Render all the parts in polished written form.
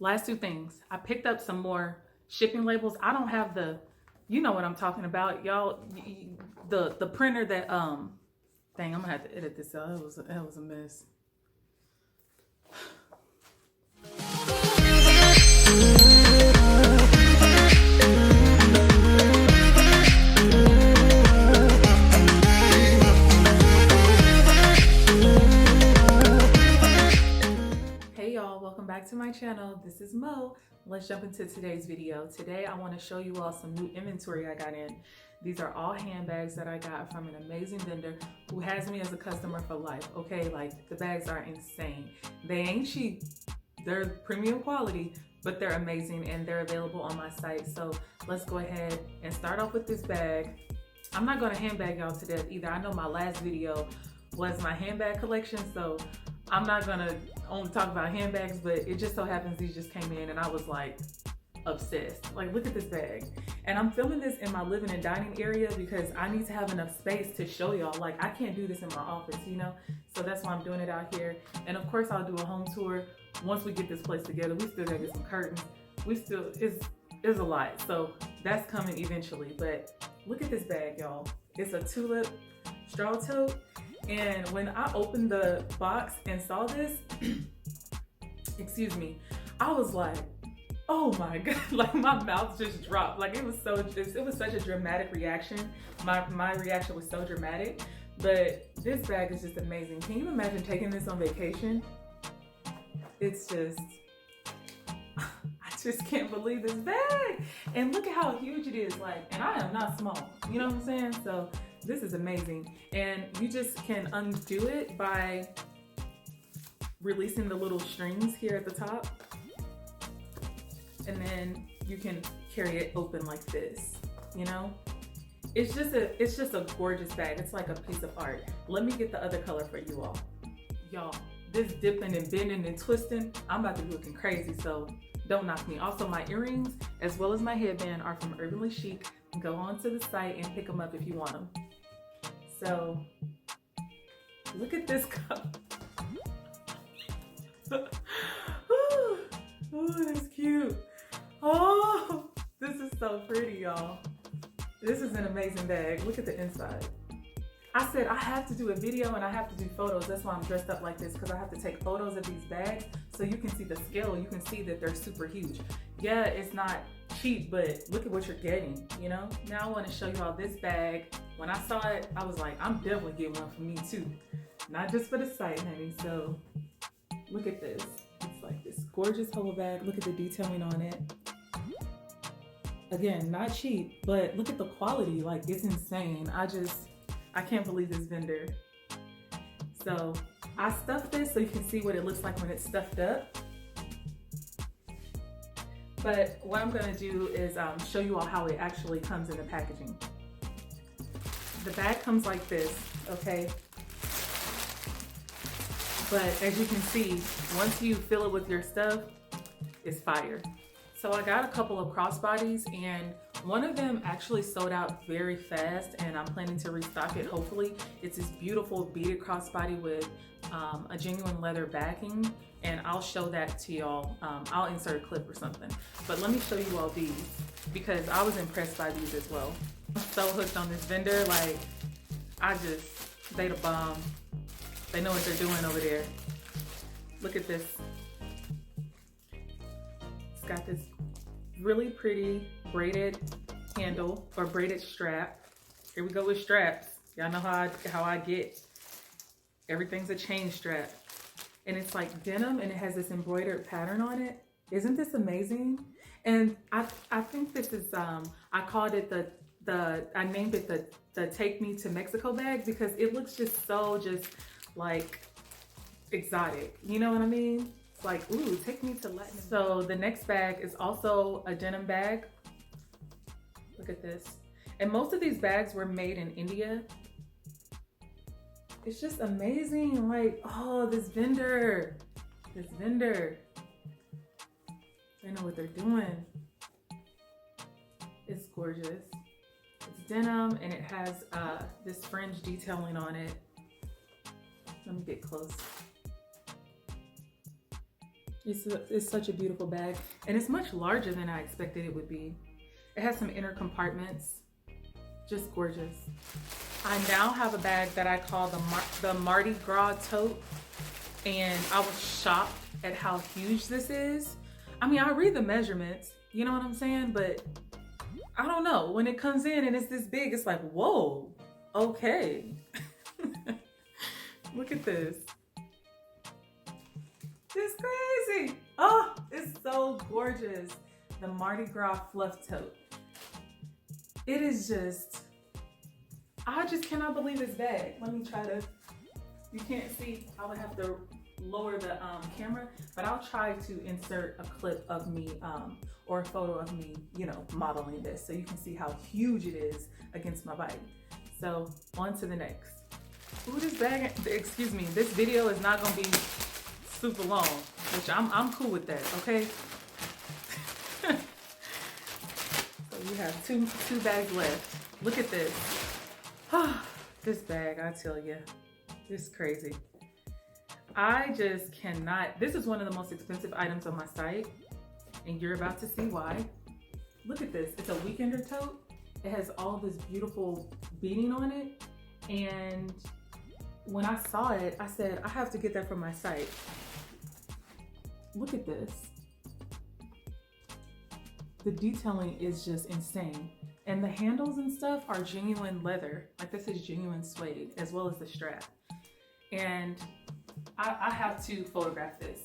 Last two things. I picked up some more shipping labels. I don't have the, you know what I'm talking about, y'all. The printer that dang, I'm gonna have to edit this out. It was a mess. Hey y'all, welcome back to my channel. This is Mo. Let's jump into today's video. Today I want to show you all some new inventory I got in. These are all handbags that I got from an amazing vendor who has me as a customer for life. Okay, like the bags are insane. They ain't cheap. They're premium quality, but they're amazing and they're available on my site. So let's go ahead and start off with this bag. I'm not going to handbag y'all to death either. I know my last video was my handbag collection, so I'm not gonna only talk about handbags, but it just so happens these just came in and I was like obsessed. Like, look at this bag. And I'm filming this in my living and dining area because I need to have enough space to show y'all. Like, I can't do this in my office, you know? So that's why I'm doing it out here. And of course I'll do a home tour once we get this place together. We still gotta get some curtains. It's a lot. So that's coming eventually. But look at this bag, y'all. It's a tulip straw tote. And when I opened the box and saw this, excuse me, I was like, oh my God, like my mouth just dropped. Like it was such a dramatic reaction. My reaction was so dramatic, but this bag is just amazing. Can you imagine taking this on vacation? It's just, I just can't believe this bag. And look at how huge it is. Like, and I am not small, you know what I'm saying? So this is amazing. And you just can undo it by releasing the little strings here at the top. And then you can carry it open like this, you know? It's just a gorgeous bag. It's like a piece of art. Let me get the other color for you all. Y'all, this dipping and bending and twisting, I'm about to be looking crazy, so don't knock me. Also, my earrings, as well as my headband, are from Urbanly Chic. Go on to the site and pick them up if you want them. So, look at this cup. Oh, that's cute. Oh, this is so pretty, y'all. This is an amazing bag. Look at the inside. I said I have to do a video and I have to do photos. That's why I'm dressed up like this, because I have to take photos of these bags so you can see the scale. You can see that they're super huge. Yeah, it's not cheap, but look at what you're getting, you know? Now I want to show you all this bag. When I saw it, I was like, I'm definitely getting one for me too. Not just for the site, honey. So look at this. It's like this gorgeous whole bag. Look at the detailing on it. Again, not cheap, but look at the quality. Like, it's insane. I can't believe this vendor. So I stuffed this so you can see what it looks like when it's stuffed up. But what I'm gonna do is show you all how it actually comes in the packaging. The bag comes like this, okay? But as you can see, once you fill it with your stuff, it's fire. So I got a couple of crossbodies and one of them actually sold out very fast and I'm planning to restock it, hopefully. It's this beautiful beaded crossbody with a genuine leather backing, and I'll show that to y'all. I'll insert a clip or something. But let me show you all these because I was impressed by these as well. I'm so hooked on this vendor. Like, they the bomb. They know what they're doing over there. Look at this. It's got this really pretty braided handle or braided strap. Here we go with straps. Y'all know how I get. Everything's a chain strap. And it's like denim and it has this embroidered pattern on it. Isn't this amazing? And I think this is, I called it I named it the Take Me to Mexico bag because it looks just so like exotic. You know what I mean? It's like, ooh, take me to Latin. So the next bag is also a denim bag. Look at this. And most of these bags were made in India. It's just amazing. Like, oh, this vendor. They know what they're doing. It's gorgeous. It's denim and it has this fringe detailing on it. Let me get close. It's such a beautiful bag, and it's much larger than I expected it would be. It has some inner compartments, just gorgeous. I now have a bag that I call the Mardi Gras tote, and I was shocked at how huge this is. I mean, I read the measurements, you know what I'm saying? But I don't know, when it comes in and it's this big, it's like, whoa, okay. Look at this. It's crazy. Oh, it's so gorgeous. The Mardi Gras fluff tote. It is just, I just cannot believe this bag. Let me try to, you can't see, I would have to lower the camera, but I'll try to insert a clip of me or a photo of me, you know, modeling this so you can see how huge it is against my body. So on to the next. Ooh, this bag, excuse me, this video is not gonna be super long, which I'm cool with that, okay? So you have two bags left. Look at this. This bag, I tell you, it's crazy. I just cannot, this is one of the most expensive items on my site, and you're about to see why. Look at this, it's a weekender tote. It has all this beautiful beading on it, and when I saw it, I said, I have to get that from my site. Look at this. The detailing is just insane. And the handles and stuff are genuine leather. Like this is genuine suede, as well as the strap. And I have to photograph this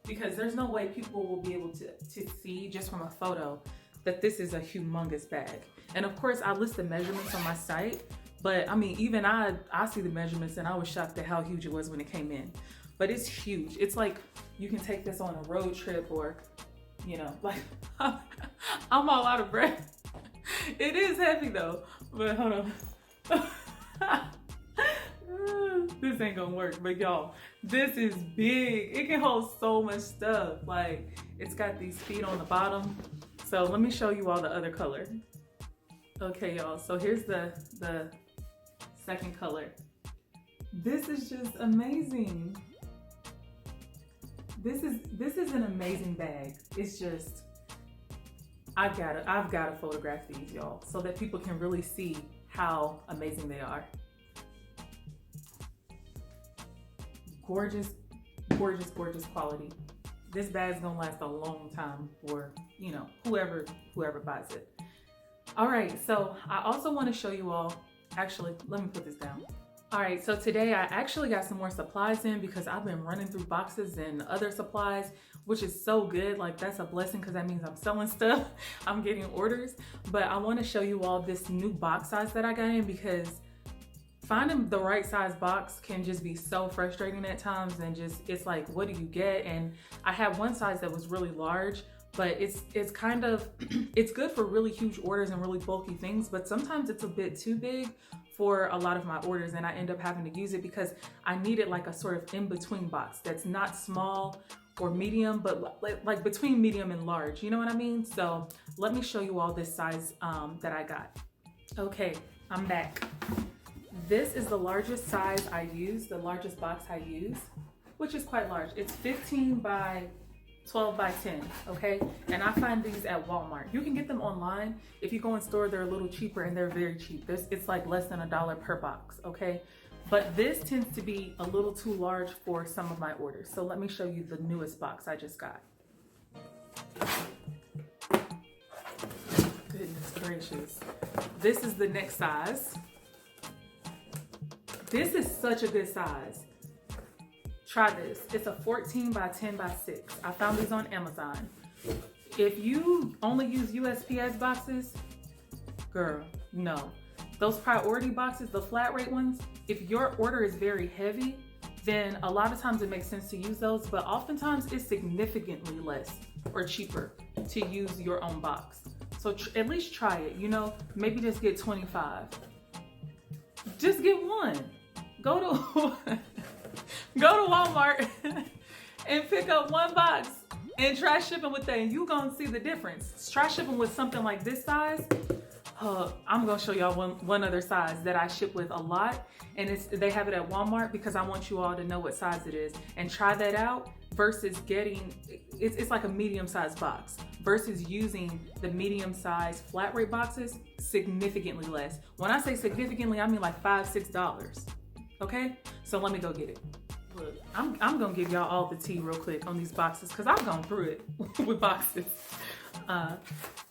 because there's no way people will be able to see just from a photo that this is a humongous bag. And of course I list the measurements on my site, but I mean, even I see the measurements and I was shocked at how huge it was when it came in. But it's huge. It's like you can take this on a road trip or, you know, like I'm all out of breath. It is heavy though, but hold on. This ain't gonna work, but y'all, this is big. It can hold so much stuff. Like it's got these feet on the bottom. So let me show you all the other color. Okay, y'all, so here's the second color. This is just amazing. This is an amazing bag. It's just, I've gotta photograph these, y'all, so that people can really see how amazing they are. Gorgeous, gorgeous, gorgeous quality. This bag's gonna last a long time for, you know, whoever buys it. All right, so I also want to show you all, actually, let me put this down. All right, so today I actually got some more supplies in because I've been running through boxes and other supplies, which is so good. Like that's a blessing because that means I'm selling stuff. I'm getting orders, but I want to show you all this new box size that I got in because finding the right size box can just be so frustrating at times, and just, it's like, what do you get? And I had one size that was really large, but it's kind of, it's good for really huge orders and really bulky things, but sometimes it's a bit too big for a lot of my orders, and I end up having to use it because I needed like a sort of in-between box that's not small or medium, but like between medium and large, you know what I mean? So let me show you all this size that I got. Okay, I'm back. This is the largest size I use, the largest box I use, which is quite large. It's 15 by 12 by 10, okay? And I find these at Walmart. You can get them online. If you go in store, they're a little cheaper, and they're very cheap. It's like less than $1 per box, okay? But this tends to be a little too large for some of my orders. So let me show you the newest box I just got. Goodness gracious. This is the next size. This is such a good size. Try this. It's a 14 by 10 by 6. I found these on Amazon. If you only use USPS boxes, girl, no. Those priority boxes, the flat rate ones, if your order is very heavy, then a lot of times it makes sense to use those, but oftentimes it's significantly less or cheaper to use your own box. So at least try it, you know, maybe just get 25. Just get one. Go to Walmart and pick up one box and try shipping with that, and you're gonna see the difference. Try shipping with something like this size. I'm gonna show y'all one other size that I ship with a lot, and they have it at Walmart because I want you all to know what size it is, and try that out. versus getting, it's like a medium-sized box versus using the medium-sized flat rate boxes, significantly less. When I say significantly, I mean like $5, $6. Okay, so let me go get it. Look, I'm gonna give y'all all the tea real quick on these boxes because I've gone through it with boxes.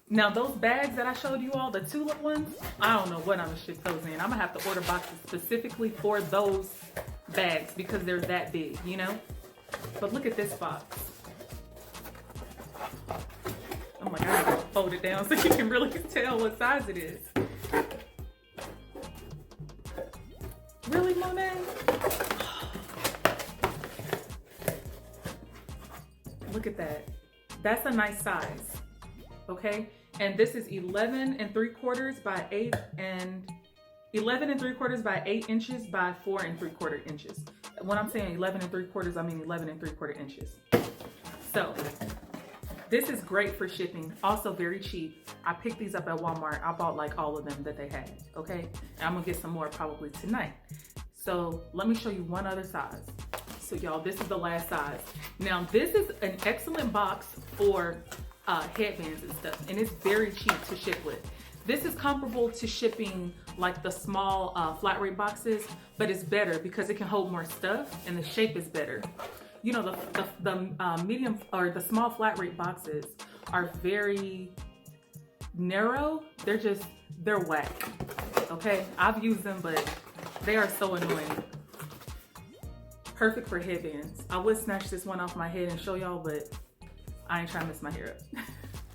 Now those bags that I showed you all, the tulip ones, I don't know what I'm gonna ship those in. I'm gonna have to order boxes specifically for those bags because they're that big, you know? But look at this box. Oh my God, I gotta fold it down so you can really tell what size it is. Really, Monet? Look at that. That's a nice size, okay? And this is 11 3/4 by 8 and 11 3/4 by 8 inches by 4 3/4 inches. When I'm saying 11 3/4, I mean 11 3/4 inches. So this is great for shipping. Also very cheap. I picked these up at Walmart. I bought like all of them that they had, okay? And I'm gonna get some more probably tonight. So let me show you one other size. So y'all, this is the last size. Now this is an excellent box for headbands and stuff, and it's very cheap to ship with. This is comparable to shipping like the small flat rate boxes, but it's better because it can hold more stuff and the shape is better. You know, the medium or the small flat rate boxes are very narrow. They're whack. Okay, I've used them, but they are so annoying. Perfect for headbands. I would snatch this one off my head and show y'all, but I ain't trying to mess my hair up.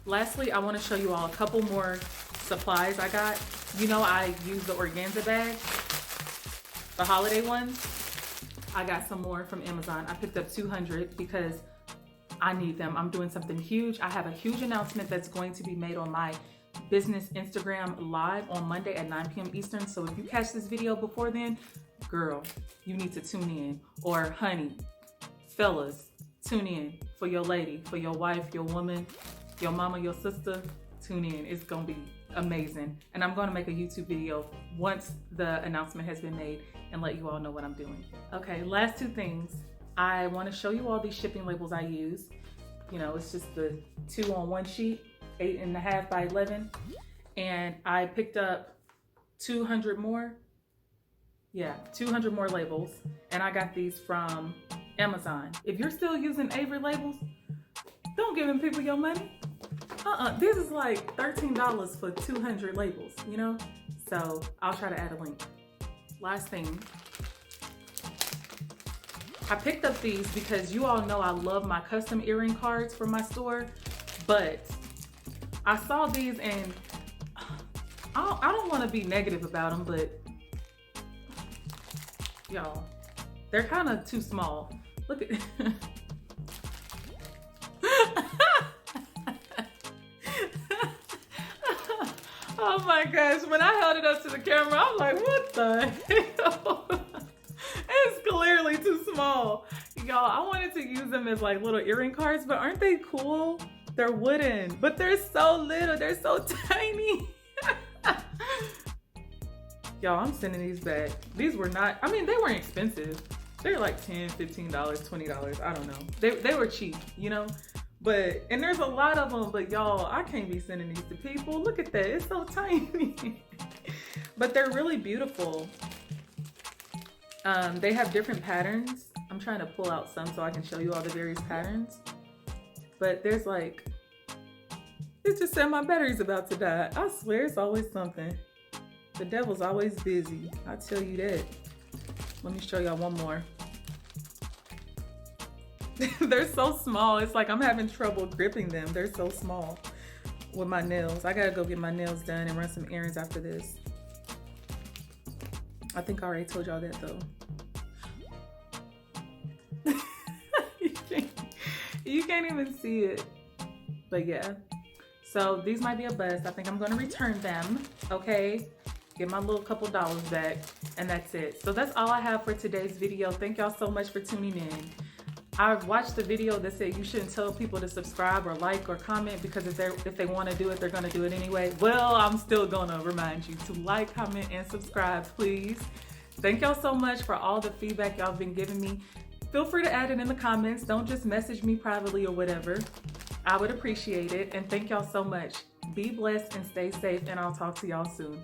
Lastly, I want to show you all a couple more supplies I got. You know, I use the organza bag, the holiday ones. I got some more from Amazon. I picked up 200 because I need them. I'm doing something huge. I have a huge announcement that's going to be made on my business Instagram live on Monday at 9 p.m. Eastern. So if you catch this video before then, girl, you need to tune in. Or honey, fellas, tune in for your lady, for your wife, your woman, your mama, your sister. Tune in. It's gonna be amazing. And I'm gonna make a YouTube video once the announcement has been made and let you all know what I'm doing. Okay, last two things. I wanna show you all these shipping labels I use. You know, it's just the 2 on 1 sheet, 8.5 by 11. And I picked up 200 more. Yeah, 200 more labels. And I got these from Amazon. If you're still using Avery labels, don't give them people your money. This is like $13 for 200 labels, you know? So I'll try to add a link. Last thing. I picked up these because you all know I love my custom earring cards for my store, but I saw these and I don't want to be negative about them, but y'all, they're kind of too small. Look at oh my gosh, when I held it up to the camera, I'm like, what the hell? It's clearly too small. Y'all, I wanted to use them as like little earring cards, but aren't they cool? They're wooden, but they're so little, they're so tiny. Y'all, I'm sending these back. These were not, I mean, they weren't expensive. They're like $10, $15, $20, I don't know. They were cheap, you know? But, and there's a lot of them, but y'all, I can't be sending these to people. Look at that, it's so tiny. But they're really beautiful. They have different patterns. I'm trying to pull out some so I can show you all the various patterns. But there's like, it just said my battery's about to die. I swear it's always something. The devil's always busy, I tell you that. Let me show y'all one more. They're so small. It's like I'm having trouble gripping them. They're so small with my nails. I gotta go get my nails done and run some errands after this. I think I already told y'all that though. You can't even see it. But yeah. So these might be a bust. I think I'm gonna return them, okay? Get my little couple dollars back, and that's it. So that's all I have for today's video. Thank y'all so much for tuning in. I've watched the video that said you shouldn't tell people to subscribe or like or comment because if they want to do it, they're going to do it anyway. Well, I'm still going to remind you to like, comment, and subscribe, please. Thank y'all so much for all the feedback y'all been giving me. feel free to add it in the comments. Don't just message me privately or whatever. I would appreciate it. And thank y'all so much. Be blessed and stay safe, and I'll talk to y'all soon.